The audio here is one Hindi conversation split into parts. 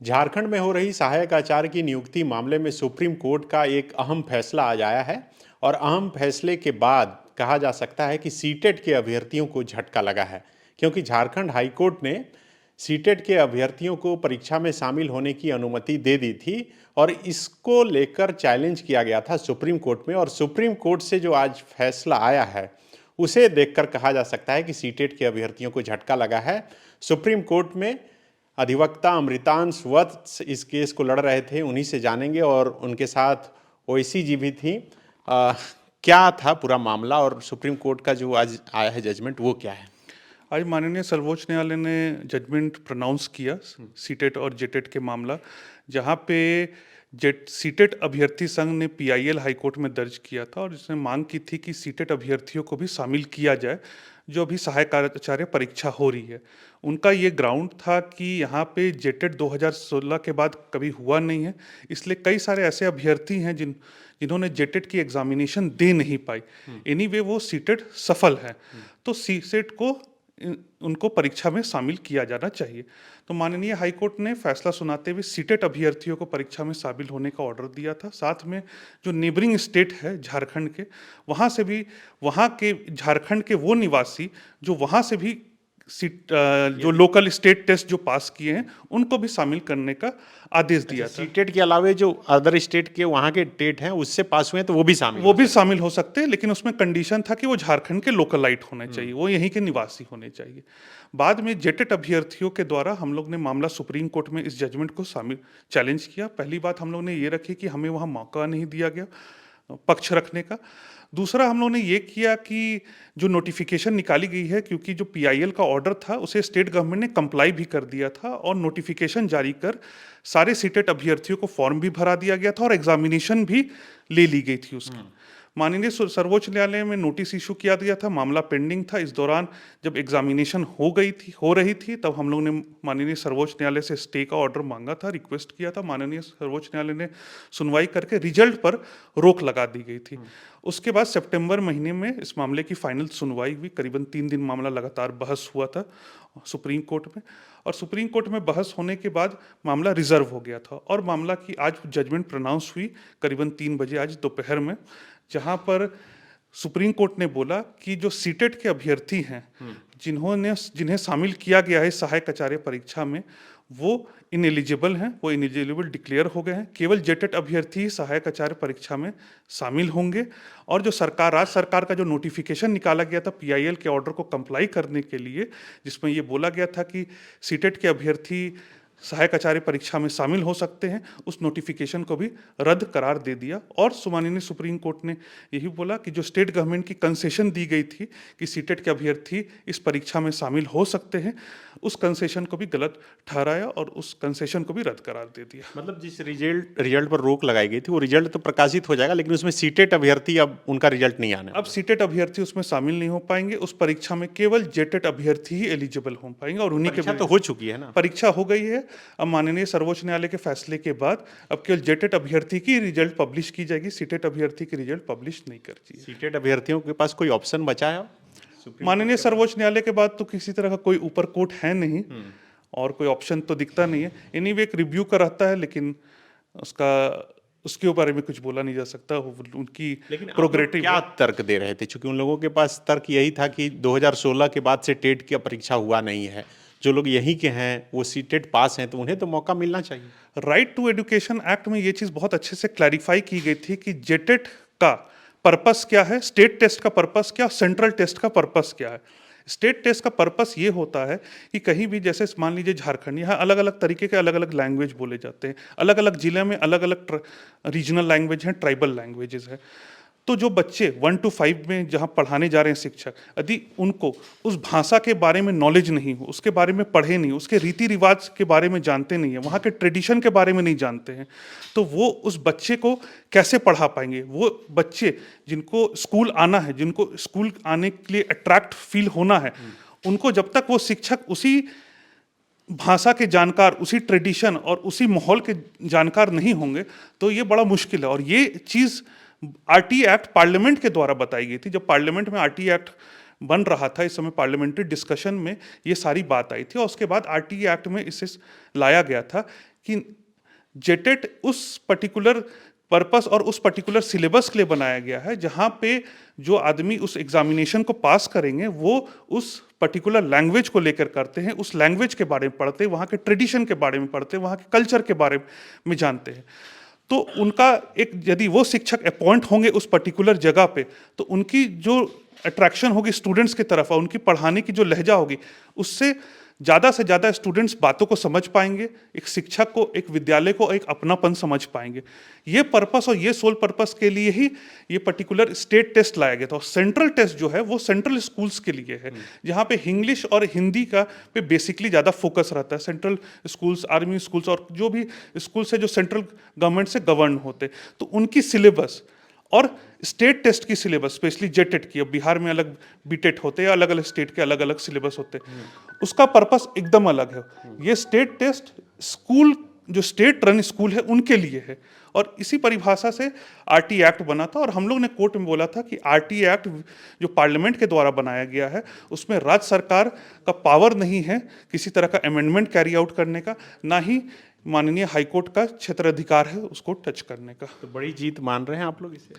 झारखंड में हो रही सहायक आचार्य की नियुक्ति मामले में सुप्रीम कोर्ट का एक अहम फैसला आज आया है और अहम फैसले के बाद कहा जा सकता है कि सीटेट के अभ्यर्थियों को झटका लगा है, क्योंकि झारखंड हाईकोर्ट ने सीटेट के अभ्यर्थियों को परीक्षा में शामिल होने की अनुमति दे दी थी और इसको लेकर चैलेंज किया गया था सुप्रीम कोर्ट में। और सुप्रीम कोर्ट से जो आज फैसला आया है उसे देखकर कहा जा सकता है कि सीटेट के अभ्यर्थियों को झटका लगा है। सुप्रीम कोर्ट में अधिवक्ता अमृतांश वत्स इस केस को लड़ रहे थे, उन्हीं से जानेंगे। और उनके साथ ओएसी जी भी थी। क्या था पूरा मामला और सुप्रीम कोर्ट का जो आज आया है जजमेंट वो क्या है? आज माननीय सर्वोच्च न्यायालय ने जजमेंट प्रोनाउंस किया सीटेट और जेटेट के मामला, जहां पे सीटेट अभ्यर्थी संघ ने पीआईएल हाईकोर्ट में दर्ज किया था और जिसने मांग की थी कि सीटेट अभ्यर्थियों को भी शामिल किया जाए जो अभी सहायक आचार्य परीक्षा हो रही है। उनका ये ग्राउंड था कि यहाँ पे जेटेट 2016 के बाद कभी हुआ नहीं है, इसलिए कई सारे ऐसे अभ्यर्थी हैं जिन्होंने जेटेट की एग्जामिनेशन दे नहीं पाई। एनीवे वो सीटेट सफल है, तो सीटेट को उनको परीक्षा में शामिल किया जाना चाहिए। तो माननीय हाईकोर्ट ने फैसला सुनाते हुए सीटेट अभ्यर्थियों को परीक्षा में शामिल होने का ऑर्डर दिया था। साथ में जो नेबरिंग स्टेट है झारखंड के, वहाँ से भी वहाँ के झारखंड के वो निवासी जो वहाँ से भी जो लोकल स्टेट टेस्ट जो पास किए हैं उनको भी शामिल करने का आदेश दिया था। सीटेट के अलावा जो अदर स्टेट के वहाँ के टेट हैं उससे पास हुए हैं तो वो भी शामिल हो सकते हैं, लेकिन उसमें कंडीशन था कि वो झारखंड के लोकलाइट होने चाहिए, वो यहीं के निवासी होने चाहिए। बाद में जेटेट अभ्यर्थियों के द्वारा हम लोग ने मामला सुप्रीम कोर्ट में इस जजमेंट को चैलेंज किया। पहली बात हम लोग ने ये रखी कि हमें वहाँ मौका नहीं दिया गया पक्ष रखने का। दूसरा हम लोगों ने ये किया कि जो नोटिफिकेशन निकाली गई है, क्योंकि जो पीआईएल का ऑर्डर था उसे स्टेट गवर्नमेंट ने कंप्लाई भी कर दिया था और नोटिफिकेशन जारी कर सारे सीटेट अभ्यर्थियों को फॉर्म भी भरा दिया गया था और एग्जामिनेशन भी ले ली गई थी उसकी। माननीय सर्वोच्च न्यायालय में नोटिस इशू किया गया था, मामला पेंडिंग था। इस दौरान जब एग्जामिनेशन हो रही थी तब हम लोग ने माननीय सर्वोच्च न्यायालय से स्टे का ऑर्डर मांगा था, रिक्वेस्ट किया था। माननीय सर्वोच्च न्यायालय ने सुनवाई करके रिजल्ट पर रोक लगा दी गई थी। उसके बाद सितंबर महीने में इस मामले की फाइनल सुनवाई हुई। करीबन 3 दिन मामला लगातार बहस हुआ था सुप्रीम कोर्ट में, और सुप्रीम कोर्ट में बहस होने के बाद मामला रिजर्व हो गया था और मामला की आज जजमेंट प्रोनाउंस हुई करीबन 3 बजे आज दोपहर में, जहां पर सुप्रीम कोर्ट ने बोला कि जो सीटेट के अभ्यर्थी हैं जिन्हें शामिल किया गया है सहायक आचार्य परीक्षा में, वो इनएलिजिबल हैं, वो इनएलिजिबल डिक्लेयर हो गए हैं। केवल जेटेट अभ्यर्थी ही सहायक आचार्य परीक्षा में शामिल होंगे। और जो राज्य सरकार का जो नोटिफिकेशन निकाला गया था पीआईएल के ऑर्डर को कंप्लाई करने के लिए, जिसमें ये बोला गया था कि सीटेट के अभ्यर्थी सहायक आचार्य परीक्षा में शामिल हो सकते हैं, उस नोटिफिकेशन को भी रद्द करार दे दिया। और माननीय सुप्रीम कोर्ट ने यही बोला कि जो स्टेट गवर्नमेंट की कंसेशन दी गई थी कि सीटेट के अभ्यर्थी इस परीक्षा में शामिल हो सकते हैं, उस कंसेशन को भी गलत ठहराया और उस कंसेशन को भी रद्द करार दे दिया। मतलब जिस रिजल्ट पर रोक लगाई गई थी वो रिजल्ट तो प्रकाशित हो जाएगा, लेकिन उसमें सीटेट अभ्यर्थी अब उनका रिजल्ट नहीं आने। अब सीटेट अभ्यर्थी उसमें शामिल नहीं हो पाएंगे। उस परीक्षा में केवल जेटेट अभ्यर्थी ही एलिजिबल हो पाएंगे और उन्हीं के तो हो चुकी है ना, परीक्षा हो गई है। अब माननीय सर्वोच्च न्यायालय के फैसले के बाद अब केवल जेटेट अभ्यर्थी की रिजल्ट पब्लिश की जाएगी, सीटेट अभ्यर्थी की रिजल्ट पब्लिश नहीं करती है। सीटेट अभ्यर्थियों के पास कोई ऑप्शन बचा है? माननीय सर्वोच्च न्यायालय के बाद तो किसी तरह का कोई ऊपर कोर्ट है नहीं और कोई ऑप्शन तो दिखता नहीं है। एनीवे एक रिव्यू का रहता है, लेकिन उसके बारे में कुछ बोला नहीं जा सकता। उनकी प्रोग्रेटिव क्या तर्क दे रहे थे? क्योंकि उन लोगों के पास तर्क यही था कि 2016 के बाद से टेट की परीक्षा हुआ नहीं है, जो लोग यहीं के हैं वो सीटेट पास हैं तो उन्हें तो मौका मिलना चाहिए। राइट टू एजुकेशन एक्ट में ये चीज़ बहुत अच्छे से क्लैरिफाई की गई थी कि जेटेट का पर्पस क्या है, स्टेट टेस्ट का पर्पस क्या, सेंट्रल टेस्ट का पर्पस क्या है। स्टेट टेस्ट का पर्पस ये होता है कि कहीं भी, जैसे मान लीजिए झारखंड, यहाँ अलग अलग तरीके के अलग अलग लैंग्वेज बोले जाते हैं, अलग अलग जिले में अलग अलग रीजनल लैंग्वेज हैं, ट्राइबल लैंग्वेजेस हैं। तो जो बच्चे 1 to 5 में जहाँ पढ़ाने जा रहे हैं शिक्षक, यदि उनको उस भाषा के बारे में नॉलेज नहीं हो, उसके बारे में पढ़े नहीं, उसके रीति रिवाज के बारे में जानते नहीं है, वहाँ के ट्रेडिशन के बारे में नहीं जानते हैं, तो वो उस बच्चे को कैसे पढ़ा पाएंगे? वो बच्चे जिनको स्कूल आना है, जिनको स्कूल आने के लिए अट्रैक्ट फील होना है, उनको जब तक वो शिक्षक उसी भाषा के जानकार, उसी ट्रेडिशन और उसी माहौल के जानकार नहीं होंगे तो ये बड़ा मुश्किल है। और ये चीज़ आरटी एक्ट पार्लियामेंट के द्वारा बताई गई थी। जब पार्लियामेंट में आरटी एक्ट बन रहा था, इस समय पार्लियामेंट्री डिस्कशन में ये सारी बात आई थी और उसके बाद आरटी एक्ट में इसे लाया गया था कि जेटेट उस पर्टिकुलर पर्पस और उस पर्टिकुलर सिलेबस के लिए बनाया गया है जहाँ पे जो आदमी उस एग्जामिनेशन को पास करेंगे वो उस पर्टिकुलर लैंग्वेज को लेकर करते हैं, उस लैंग्वेज के बारे में पढ़ते हैं, वहाँ के ट्रेडिशन के बारे में पढ़ते हैं, वहाँ के कल्चर के बारे में जानते हैं। तो उनका एक, यदि वो शिक्षक अपॉइंट होंगे उस पर्टिकुलर जगह पे, तो उनकी जो अट्रैक्शन होगी स्टूडेंट्स की तरफ और उनकी पढ़ाने की जो लहजा होगी, उससे ज़्यादा से ज़्यादा स्टूडेंट्स बातों को समझ पाएंगे, एक शिक्षक को, एक विद्यालय को एक अपनापन समझ पाएंगे। ये पर्पस और ये सोल पर्पस के लिए ही ये पर्टिकुलर स्टेट टेस्ट लाया गया था। और सेंट्रल टेस्ट जो है वो सेंट्रल स्कूल्स के लिए है, जहाँ पे इंग्लिश और हिंदी का पे बेसिकली ज़्यादा फोकस रहता है। सेंट्रल स्कूल्स, आर्मी स्कूल्स और जो भी स्कूल्स है जो सेंट्रल गवर्नमेंट से गवर्न होते, तो उनकी सिलेबस और स्टेट टेस्ट की सिलेबस, स्पेशली जेटेट की, अब बिहार में अलग बीटेट होते हैं, अलग अलग स्टेट के अलग अलग सिलेबस होते हैं, उसका पर्पस एकदम अलग है। ये स्टेट टेस्ट स्कूल, जो स्टेट रन स्कूल है उनके लिए है। और इसी परिभाषा से आरटी एक्ट बना था। और हम लोग ने कोर्ट में बोला था कि आरटी एक्ट जो पार्लियामेंट के द्वारा बनाया गया है, उसमें राज्य सरकार का पावर नहीं है किसी तरह का अमेंडमेंट कैरी आउट करने का, ना ही माननीय हाईकोर्ट का क्षेत्राधिकार है उसको टच करने का। तो बड़ी जीत मान रहे हैं आप लोग इसे?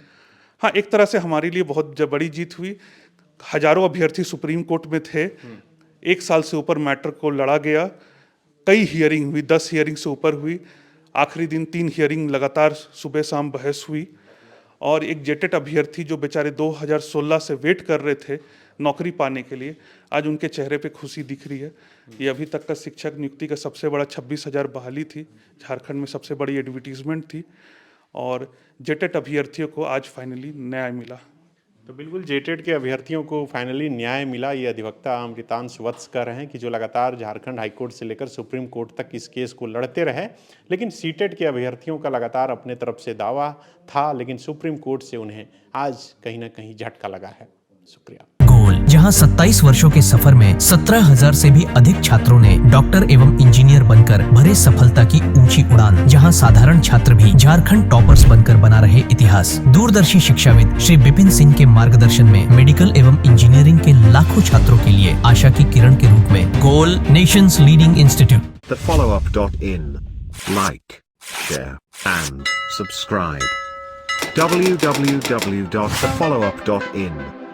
हाँ, एक तरह से हमारे लिए बहुत बड़ी जीत हुई। हजारों अभ्यर्थी सुप्रीम कोर्ट में थे, 1 साल से ऊपर मैटर को लड़ा गया, कई हियरिंग हुई, 10 हियरिंग से ऊपर हुई, आखिरी दिन 3 हियरिंग लगातार सुबह शाम बहस हुई। और एक जेटेट अभ्यर्थी जो बेचारे 2016 से वेट कर रहे थे नौकरी पाने के लिए, आज उनके चेहरे पे खुशी दिख रही है। ये अभी तक का शिक्षक नियुक्ति का सबसे बड़ा 26,000 बहाली थी, झारखंड में सबसे बड़ी एडवर्टीजमेंट थी, और जेटेट अभ्यर्थियों को आज फाइनली न्याय मिला। तो बिल्कुल जेटेट के अभ्यर्थियों को फाइनली न्याय मिला। ये अधिवक्ता अमृतांश वत्स कह रहे हैं कि जो लगातार झारखंड हाईकोर्ट से लेकर सुप्रीम कोर्ट तक इस केस को लड़ते रहे, लेकिन सीटेट के अभ्यर्थियों का लगातार अपने तरफ से दावा था, लेकिन सुप्रीम कोर्ट से उन्हें आज कहीं ना कहीं झटका लगा है। शुक्रिया। गोल, जहां 27 वर्षों के सफर में 17,000 से भी अधिक छात्रों ने डॉक्टर एवं इंजीनियर बनकर भरे सफलता की ऊंची उड़ान, जहां साधारण छात्र भी झारखंड टॉपर्स बनकर बना रहे इतिहास। दूरदर्शी शिक्षाविद श्री विपिन सिंह के मार्गदर्शन में मेडिकल एवं इंजीनियरिंग के लाखों छात्रों के लिए आशा की किरण के रूप में गोल, nation's leading institute. thefollowup.in. Like, share, and subscribe. www.thefollowup.in